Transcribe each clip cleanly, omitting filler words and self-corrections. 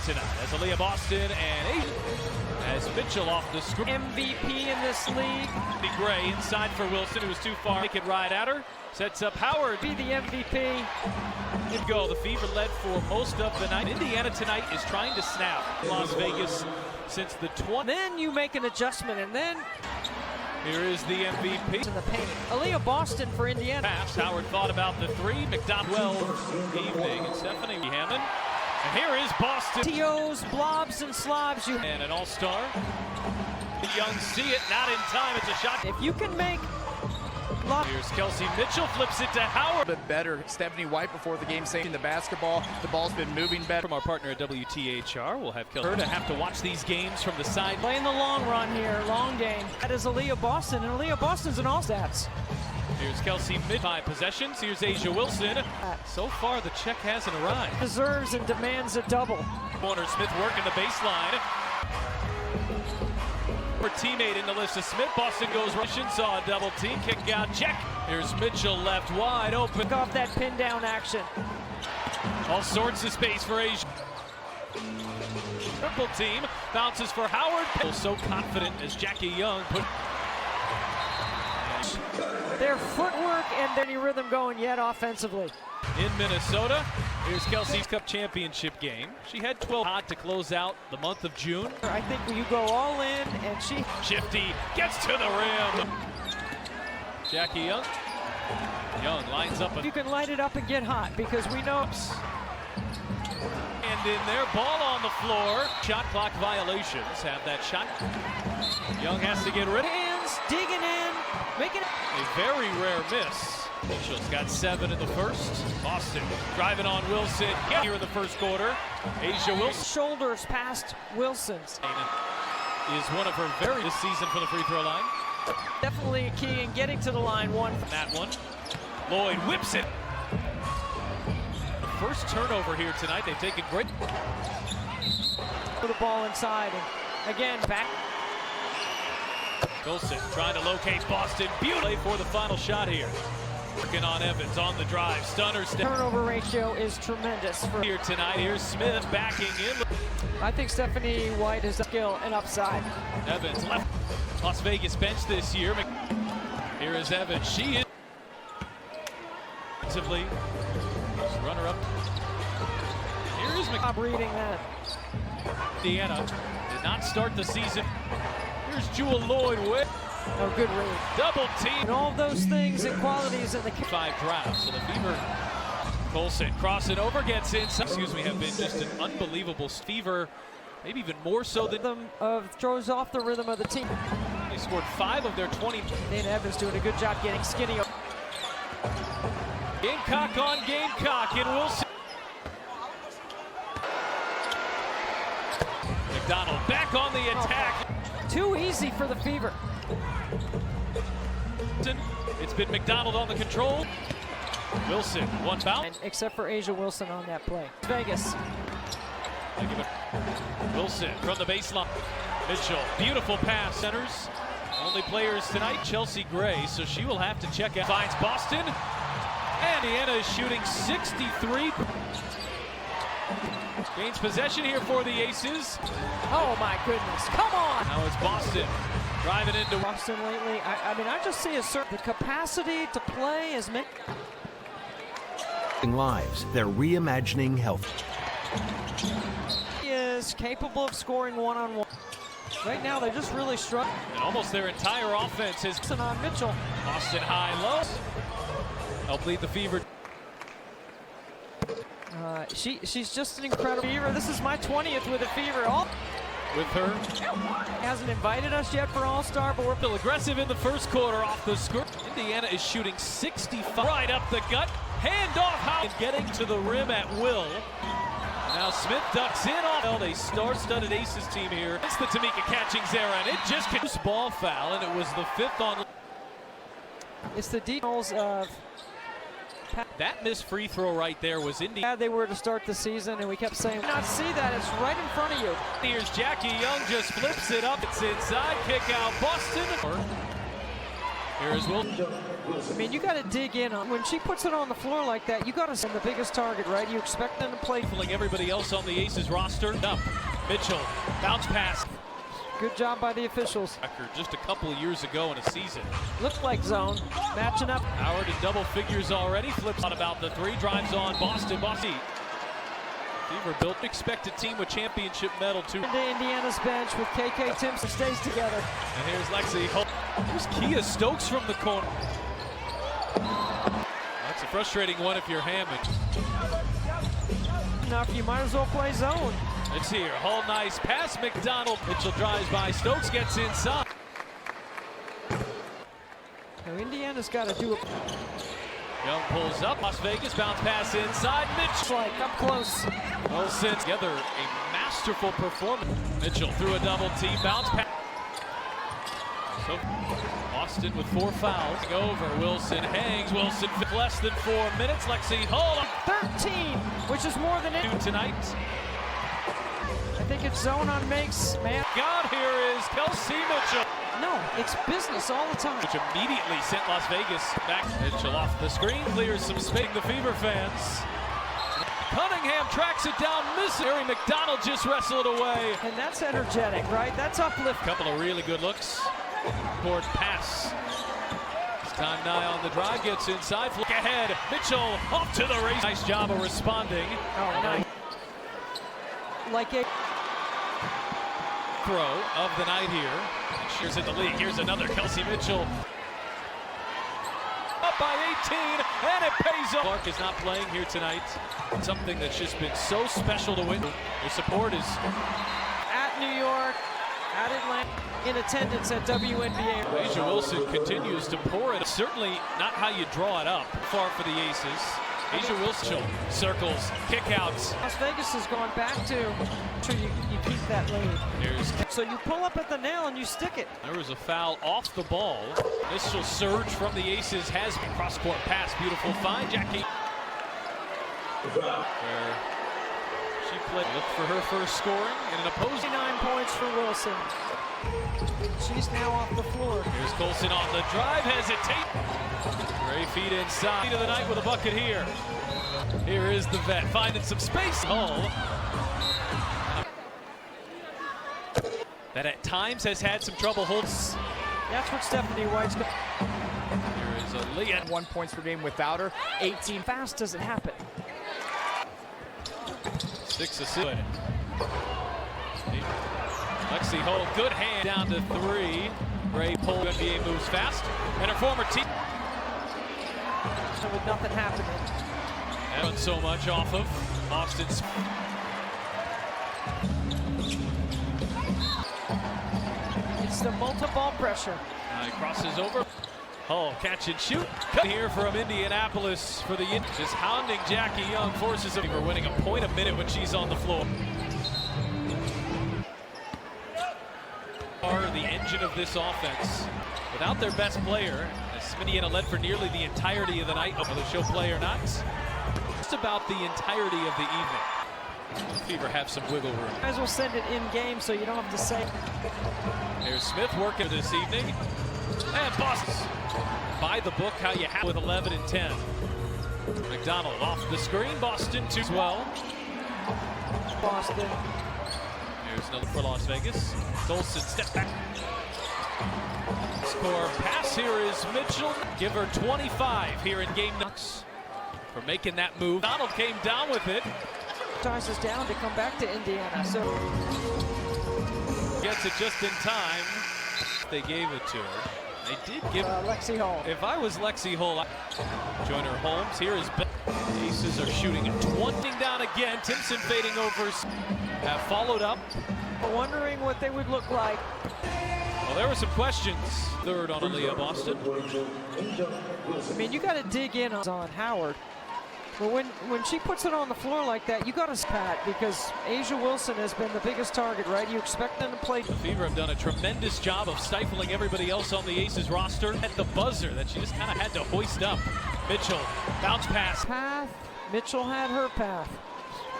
tonight as Aaliyah Boston and as Mitchell off the screen. MVP in this league. Gray inside for Wilson, who was too far. They could ride at her. Sets up Howard. Be the MVP. Good goal. The Fever led for most of the night. Indiana tonight is trying to snap Las Vegas since the 20. Then you make an adjustment, and then here is the MVP. in the paint. Aaliyah Boston for Indiana. Pass. Howard thought about the three. McDonald. 12 evening. And Stephanie Hammond. And here is Boston. TOs, blobs, and slobs. And an all-star. Young see it. Not in time. It's a shot. If you can make. Here's Kelsey Mitchell, flips it to Howard. A bit better. Stephanie White before the game saying the basketball, the ball's been moving better. From our partner at WTHR, we'll have Kelsey to have to watch these games from the side. Playing the long run here, long game. That is Aaliyah Boston, and Aaliyah Boston's in all stats. Here's Kelsey mid 5 possessions. Here's Asia Wilson. So far, the check hasn't arrived. Deserves and demands a double. Warner Smith working the baseline. Her teammate in Alyssa Smith. Boston goes Russian, saw a double team, kick out, check. Here's Mitchell left wide open. Off that pin down action. All sorts of space for Asia. Triple team bounces for Howard. So confident as Jackie Young put. Their footwork and any rhythm going yet offensively. In Minnesota, here's Kelsey's Cup Championship game. She had 12 hot to close out the month of June. I think you go all in, and she... Shifty gets to the rim. Jackie Young. Young lines up. You can light it up and get hot because we know... And in there, ball on the floor. Shot clock violations have that shot. Young has to get rid of it. Hands, digging in, making it... A very rare miss. Mitchell's got 7 in the first. Boston driving on Wilson. Get here in the first quarter. Asia Wilson. Shoulders past Wilson's. Is one of her very this season from the free throw line. Definitely a key in getting to the line. One. That one. Lloyd whips it. The first turnover here tonight. They've taken great. Put the ball inside. And again, back. Wilson trying to locate Boston. Beautifully for the final shot here. Working on Evans on the drive. Stunner step. Turnover ratio is tremendous for here tonight. Here's Smith backing in. I think Stephanie White has skill and upside. Evans left. Las Vegas bench this year. Here is Evans. She is defensively runner up. Here is I'm reading that. Indiana did not start the season. Here's Jewel Lloyd with good read. Double team. And all those things and qualities in the 5 drives. So the Fever. Colson crossing over, gets in. Excuse me, have been just an unbelievable Fever, maybe even more so than them throws off the rhythm of the team. They scored 5 of their 20. Dan Evans doing a good job getting skinny. Gamecock on Gamecock in Wilson. McDonald back on the attack. Too easy for the Fever. It's been McDonald on the control. Wilson, one foul. Except for Asia Wilson on that play. Vegas. Wilson from the baseline. Mitchell, beautiful pass. Centers. Only players tonight, Chelsea Gray, so she will have to check out. Finds Boston. And Indiana is shooting 63. Gains possession here for the Aces. Oh my goodness, come on! Now it's Boston driving into Boston lately. I mean, I just see a certain capacity to play as many lives. They're reimagining health. He is capable of scoring one-on-one. Right now, they're just really struggling. And almost their entire offense is on Mitchell. Boston high-low. Help lead the Fever. She's just an incredible Fever. This is my 20th with a Fever. With her. Hasn't invited us yet for All-Star, but we're still aggressive in the first quarter off the score. Indiana is shooting 65. Right up the gut. Hand off Howard. Getting to the rim at will. Now Smith ducks in off. A star-studded Aces team here. It's the Tamika catching Zara, and it just can ball foul, and it was the 5th on. It's the details of. That missed free throw right there was Indiana. They were to start the season, and we kept saying, not see that, it's right in front of you. Here's Jackie Young, just flips it up. It's inside, kick out Boston. Here's Will. I mean, you got to dig in on when she puts it on the floor like that. You got to send the biggest target, right? You expect them to play. Everybody else on the Aces roster. Up. Mitchell. Bounce pass. Good job by the officials. Just a couple of years ago in a season. Looked like zone. Matching up. Howard in double figures already. Flips on about the three. Drives on Boston. Fever built expected team with championship medal too. Into Indiana's bench with KK Timpson stays together. And here's Lexi Holt. Here's Kia Stokes from the corner. That's a frustrating one if you're Hammond. Enough, you might as well play zone. It's here. Hall nice pass. McDonald. Mitchell drives by. Stokes gets inside. Now Indiana's got to do a Young pulls up. Las Vegas bounce pass inside. Mitchell. like up close. Wilson together a masterful performance. Mitchell through a double team bounce pass. So Boston with 4 fouls. Over. Wilson hangs. Wilson less than 4 minutes. Lexi Hull 13, which is more than it tonight. I think it's zone on makes, man. God, here is Kelsey Mitchell. No, it's business all the time. Which immediately sent Las Vegas back. Mitchell off the screen, clears some space. The Fever fans. Cunningham tracks it down, misses. Harry McDonald just wrestled away. And that's energetic, right? That's uplift. Couple of really good looks. Court pass. It's time Nye on the drive, gets inside. Look ahead. Mitchell off to the race. Nice job of responding. Oh, nice. Like a throw of the night here. Shears in the league. Here's another Kelsey Mitchell. Up by 18, and it pays off. Clark is not playing here tonight. Something that's just been so special to win. Their support is at New York, at Atlanta, in attendance at WNBA. Asia Wilson continues to pour it. Certainly not how you draw it up. Far for the Aces. Asia Wilson circles, kickouts. Las Vegas has gone back to sure you keep that lead. Here's So you pull up at the nail and you stick it. There was a foul off the ball. Initial surge from the Aces has been cross-court pass. Beautiful find, Jackie. Where she played. Look for her first scoring and an opposing. 9 points for Wilson. She's now off the floor. Here's Colson on the drive, hesitate. Gray feet inside. Feet of the night with a bucket here. Here is the vet finding some space. Hull. That at times has had some trouble holds. That's what Stephanie White's got. Here is a lead. 1 points per game without her. 18. Fast does it happen? 6 assists. Lexi Hull, good hand down to 3. Gray pull. NBA moves fast. And her former team. So with nothing happening. Done so much off of Boston's. It's the multi-ball pressure. He crosses over. Hull catch and shoot. Cut here from Indianapolis for the just hounding Jackie Young. Forces him for winning a point a minute when she's on the floor. Are the engine of this offense. Without their best player, as Indiana led for nearly the entirety of the night, whether she'll play or not, just about the entirety of the evening. Fever have some wiggle room. Might as well send it in game so you don't have to say. There's Smith working this evening. And Boston. By the book, how you have with 11 and 10. McDonald off the screen. Boston 2 as well. Boston. Here's another for Las Vegas. Colson step back. Score pass here is Mitchell. Give her 25 here in game 9 for making that move. Donald came down with it. Ties us down to come back to Indiana. So gets it just in time. They gave it to her. They did give Lexi Hull. If I was Lexi Hull, Joyner Holmes. Here is Ben. Aces are shooting at 20 down again. Timpson fading over. Have followed up. Wondering what they would look like. Well, there were some questions. Third on Aaliyah Boston. I mean, you got to dig in on Howard. But when she puts it on the floor like that, you got to spat because Asia Wilson has been the biggest target, right? You expect them to play. The Fever have done a tremendous job of stifling everybody else on the Aces roster. At the buzzer that she just kind of had to hoist up. Mitchell, bounce pass. Path. Mitchell had her path.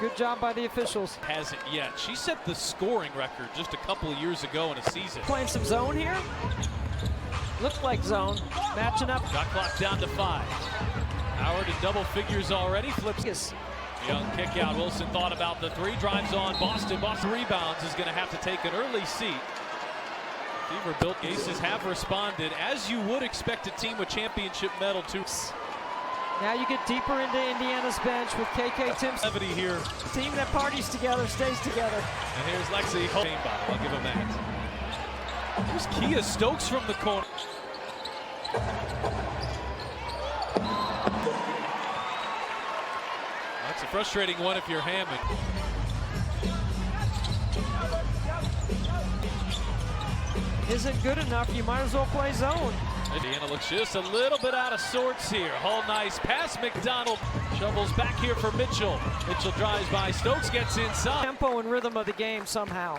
Good job by the officials. Hasn't yet. She set the scoring record just a couple of years ago in a season. Playing some zone here. Looked like zone. Matching up. Shot clock down to 5. Howard in double figures already. Flips. Young kick out. Wilson thought about the 3. Drives on Boston. Boston rebounds. Is going to have to take an early seat. Fever built. Aces have responded as you would expect a team with championship medal to. Now you get deeper into Indiana's bench with KK Timpson. Levity here. Team that parties together stays together. And here's Lexi. I'll give him that. Here's Kia Stokes from the corner. That's a frustrating one if you're Hammond. Isn't good enough, you might as well play zone. Indiana looks just a little bit out of sorts here. Hall nice pass. McDonald shovels back here for Mitchell. Mitchell drives by. Stokes gets inside. Tempo and rhythm of the game somehow.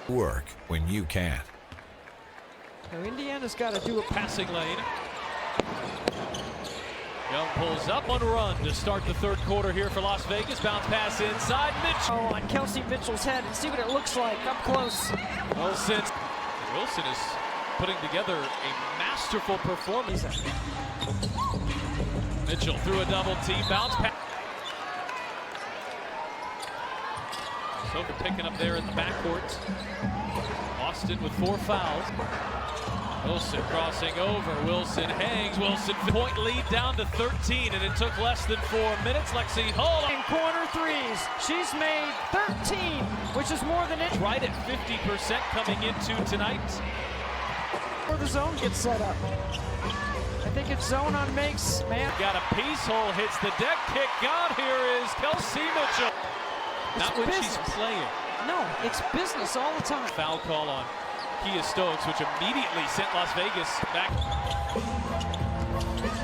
Work when you can't. Now Indiana's got to do a passing lane. Young pulls up on run to start the third quarter here for Las Vegas. Bounce pass inside. Mitchell. Oh, on Kelsey Mitchell's head and see what it looks like up close. Wilson is putting together a masterful performance. Mitchell through a double team. Bounce pass. So for picking up there in the backcourt. Austin with 4 fouls. Wilson crossing over. Wilson hangs. Wilson point lead down to 13, and it took less than 4 minutes. Lexi Hull In corner 3s. She's made 13, which is more than it. right at 50% coming into tonight. Before the zone gets set up. I think it's zone on makes, man. Got a piece hole, hits the deck. Kick out. Here is Kelsey Mitchell. Not when she's playing. No, it's business all the time. Foul call on Kia Stokes, which immediately sent Las Vegas back.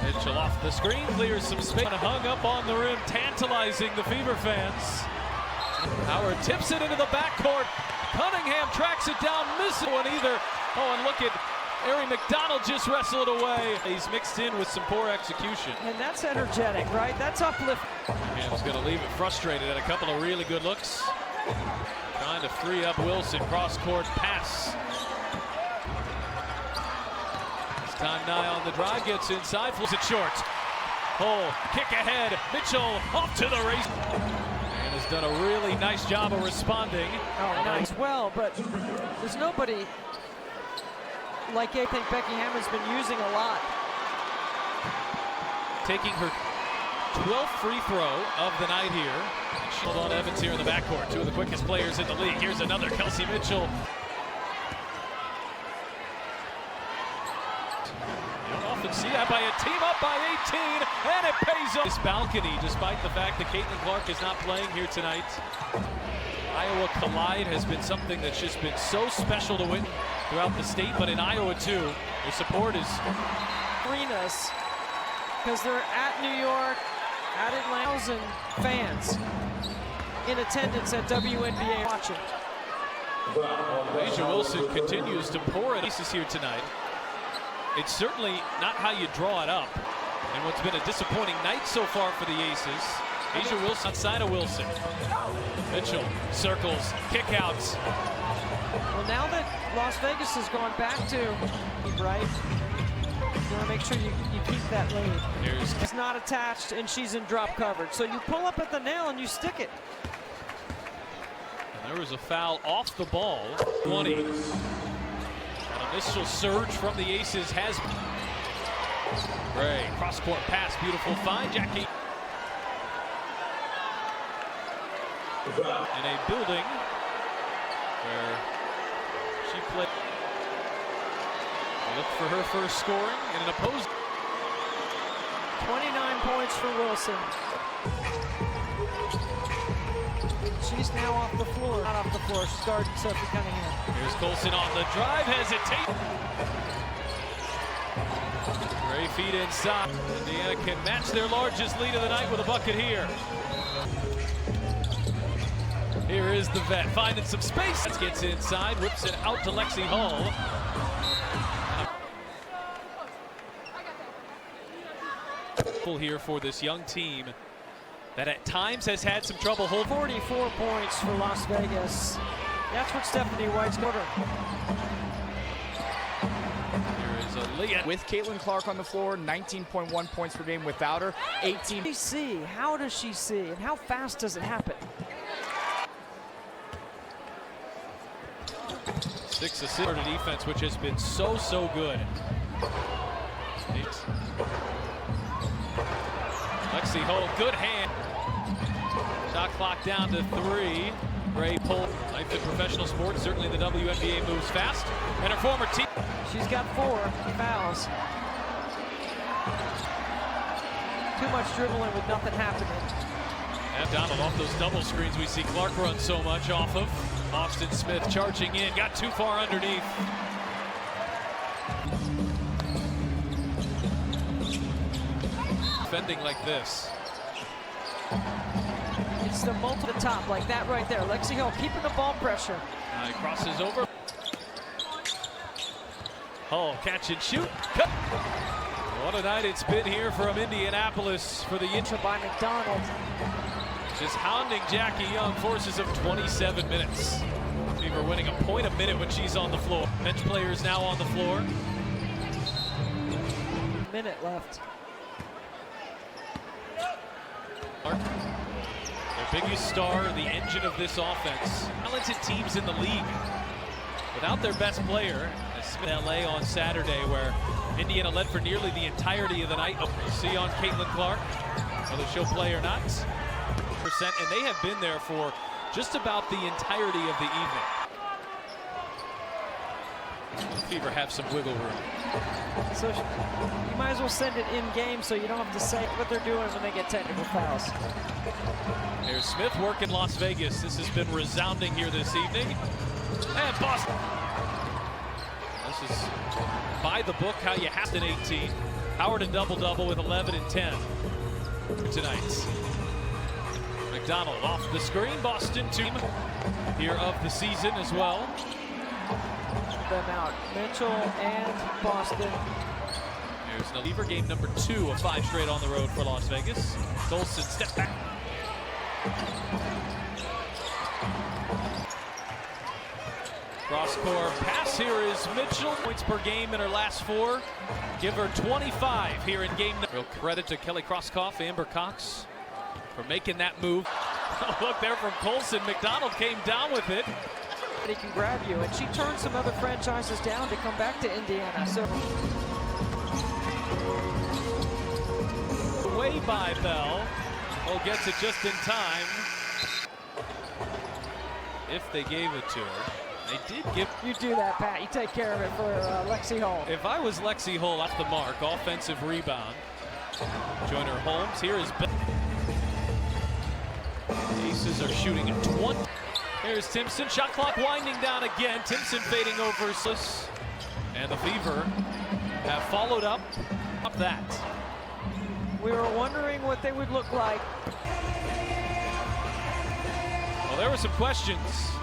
Mitchell off the screen, clears some space. Hung up on the rim, tantalizing the Fever fans. Howard tips it into the backcourt. Cunningham tracks it down, missing one either. Oh, and look at Ari McDonald just wrestled away. He's mixed in with some poor execution. And that's energetic, right? That's uplift. Ham's going to leave it frustrated at a couple of really good looks. Trying to free up Wilson. Cross-court pass. This time Nye on the drive. Gets inside. Flips it short. Hole. Kick ahead. Mitchell off to the race. And has done a really nice job of responding. Oh, nice. Well, but there's nobody like I think Becky Hammond's been using a lot. Taking her 12th free throw of the night here. Hold on Evans here in the backcourt. 2 of the quickest players in the league. Here's another Kelsey Mitchell. You don't often see that by a team up by 18, and it pays off. This balcony, despite the fact that Caitlin Clark is not playing here tonight. Iowa Collide has been something that's just been so special to win throughout the state, but in Iowa too, their support is Arenas, because they're at New York, at Atlanta, 1,000 fans in attendance at WNBA watching. Asia Wilson continues to pour it. Aces here tonight. It's certainly not how you draw it up. And what's been a disappointing night so far for the Aces. Asia Wilson outside of Wilson. Mitchell circles, kickouts. Well, now that Las Vegas has gone back to, right, you want to make sure you keep that lead. It's not attached and she's in drop coverage. So you pull up at the nail and you stick it. And there was a foul off the ball. 20. An initial surge from the Aces has. Gray, cross-court pass, beautiful find. Jackie. In a building where she played. Look for her first scoring in an opposing. 29 points for Wilson. She's now off the floor. Not off the floor. She's guarding Sophie Cunningham. Here's Colson on the drive. Hesitate. Gray feet inside. Indiana can match their largest lead of the night with a bucket here. Here is the vet finding some space. Gets inside, whips it out to Lexi Hull. Here for this young team that at times has had some trouble holding. 44 points for Las Vegas. That's what Stephanie White's quarter. With Caitlin Clark on the floor, 19.1 points per game. Without her, 18. How does she see? And how fast does it happen? 6 assists to defense, which has been so good. Lexi Hull, good hand. Shot clock down to 3. Great pull. Life in professional sports, certainly the WNBA moves fast. And her former team. She's got 4 fouls. Too much dribbling with nothing happening. And Donald off those double screens we see Clark run so much off of. Austin Smith charging in, got too far underneath. Defending like this. It's the multi to the top, like that right there. Lexi Hill keeping the ball pressure. He crosses over. Hull, catch and shoot. Cut. What a night it's been here from Indianapolis for the Inch by McDonald. Just hounding Jackie Young, forces of 27 minutes. Fever winning a point a minute when she's on the floor. Bench players now on the floor. Minute left. Clark, their biggest star, the engine of this offense. Talented teams in the league. Without their best player, Smith LA on Saturday, where Indiana led for nearly the entirety of the night. We'll see on Caitlin Clark, whether she'll play or not. And they have been there for just about the entirety of the evening. Fever have some wiggle room. So you might as well send it in game so you don't have to say what they're doing when they get technical fouls. There's Smith working Las Vegas. This has been resounding here this evening. And Boston. This is by the book how you have to 18. Howard a double-double with 11 and 10 tonight. McDonald off the screen. Boston team here of the season as well. Them out. Mitchell and Boston. There's no Fever, game number 2 of 5 straight on the road for Las Vegas. Dolson step back. Cross-court pass here is Mitchell. Points per game in her last 4. Give her 25 here in game. Real credit to Kelly Crosskoff, Amber Cox for making that move. Look there from Colson. McDonald came down with it. He can grab you, and she turned some other franchises down to come back to Indiana. So way by Bell. Oh, gets it just in time. If they gave it to her. They did give. You do that, Pat. You take care of it for Lexi Hull. If I was Lexi Hull, off the mark. Offensive rebound. Joyner Holmes. Here is Bell. Aces are shooting at 20. Here's Timpson. Shot clock winding down again. Timpson fading over Sus. And the Fever have followed up that. We were wondering what they would look like. Well, there were some questions.